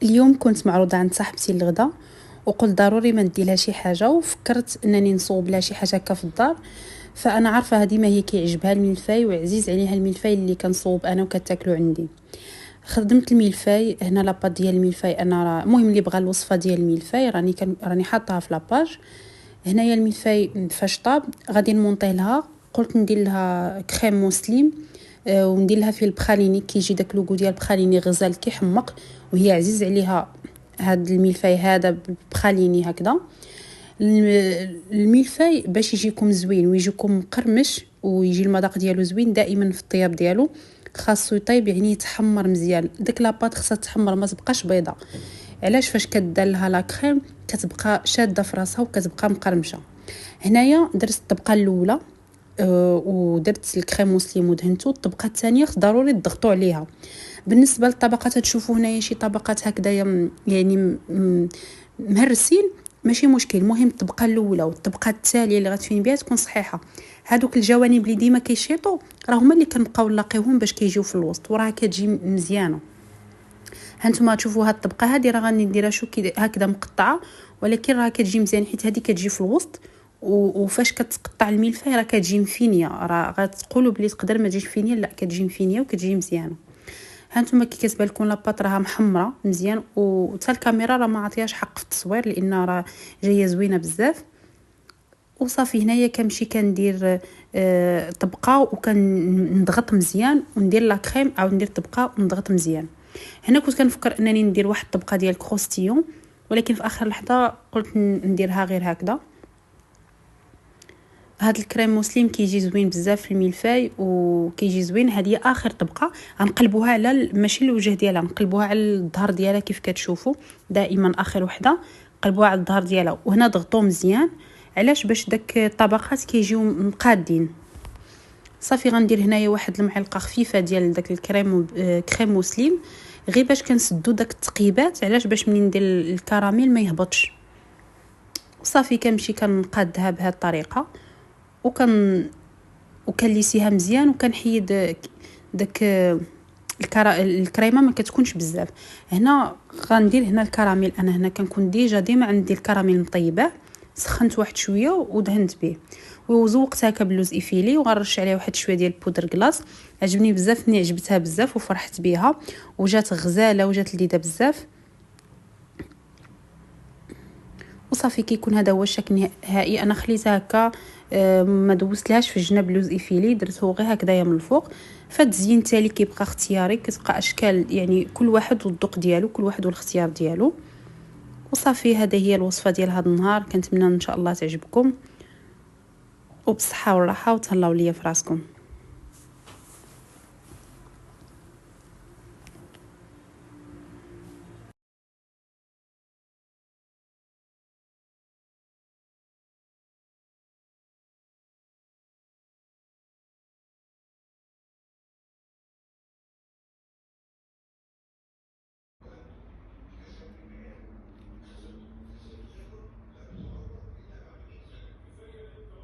اليوم كنت معروضة عند صاحبتي الغدا، وقلت ضروري ما ندي لها شي حاجه، وفكرت انني نصوب لها شي حاجه هكا في الدار. فانا عارفه هذه ما هي كيعجبها الملفاي، وعزيز عليها الملفاي اللي كنصوب انا وكتاكلو عندي. خدمت الملفاي هنا، لاباط ديال الملفاي انا المهم اللي بغى الوصفه ديال الملفاي راني حاطاها في لاباج. هنايا الملفاي فاش طاب غادي نمونطيه لها. قلت ندير لها كريم مسلم، وندير لها فيه البخاليني، كيجي داك لوغو ديال البخاليني غزال كيحمق، وهي عزيز عليها هاد الملفاي هذا بخاليني هكذا. الملفاي باش يجيكم زوين ويجيكم مقرمش ويجي المذاق ديالو زوين دائما في الطياب ديالو خاصو يطيب، يعني يتحمر مزيان. داك لاباط خاصها تحمر ما تبقاش بيضه. علاش؟ فاش كدار لها لا كريم كتبقى شاده في راسها وكتبقى مقرمشه. هنايا درت الطبقه الاولى، ودرت الكريم مسلم ودهنته. الطبقه الثانيه ضروري تضغطوا عليها. بالنسبه للطبقات تشوفوا هنايا شي طبقات هكذا يعني مهرسين، ماشي مشكل. المهم الطبقه الاولى والطبقه التاليه اللي غتفين بها تكون صحيحه. هادوك الجوانب اللي ديما كيشيطوا راه هما اللي كنبقاو نلاقيوهم باش كيجيو في الوسط، وراه كتجي مزيانه. هانتوما تشوفوا هاد الطبقه هذه راه غادي نديرها شو هكذا مقطعه، ولكن راه كتجي مزيان حيت هذه كتجي في الوسط. وفاش كتقطع الملفاي راه كتجي مفينيه، راه غتقولوا بلي تقدر ما تجيش فينيه، لا كتجي مفينيه وكتجي مزيانه. هانتوما كي كتبان لكم لاباط راها محمره مزيان، وتا الكاميرا راه ما عطياش حق في التصوير لان راه جايه زوينه بزاف. وصافي هنايا كنمشي كندير طبقه وكنضغط مزيان وندير لا كريم، او ندير طبقه ونضغط مزيان. هنا كنت كنفكر انني ندير واحد الطبقه ديال كروستيون، ولكن في اخر لحظه قلت نديرها غير هكذا. هاد الكريم مسلم كيجي زوين بزاف في الملفاي وكيجي زوين. هذه اخر طبقه غنقلبوها على ماشي الوجه ديالها، نقلبوها على الظهر ديالها كيف كتشوفوا دائما اخر وحده قلبوها على الظهر ديالها وهنا ضغطوا مزيان. علاش؟ باش داك الطبقات كيجيو مقادين. صافي غندير هنايا واحد المعلقه خفيفه ديال داك كريم مسلم، غير باش كنسدو داك التقيبات. علاش؟ باش منين ندير الكراميل ما يهبطش. وصافي كنمشي كنقادها بهذه الطريقه وكنليسيها مزيان، وكنحيد داك الكريمه ما كتكونش بزاف. هنا غندير هنا الكراميل. انا هنا كنكون ديما عندي الكراميل مطيبه، سخنت واحد شويه ودهنت به وزوقتها كبلوز ايفيلي، وغنرش عليها واحد شويه ديال بودر كلاص. عجبني بزاف، ني عجبتها بزاف وفرحت بها وجات غزاله وجات لذيذه بزاف. وصافي كيكون هذا هو الشكل النهائي. انا خليتها هكا ما دوزتلهاش في الجناب لوز ايفيلي، درته غير هكذايا من الفوق. فالتزيين التالي كيبقى اختياري، كتبقى اشكال يعني كل واحد والذوق ديالو، كل واحد والاختيار ديالو. وصافي هذه هي الوصفه ديال هذا النهار. كنتمنى ان شاء الله تعجبكم، وبصحه والراحه، وتهلاو ليا في راسكم.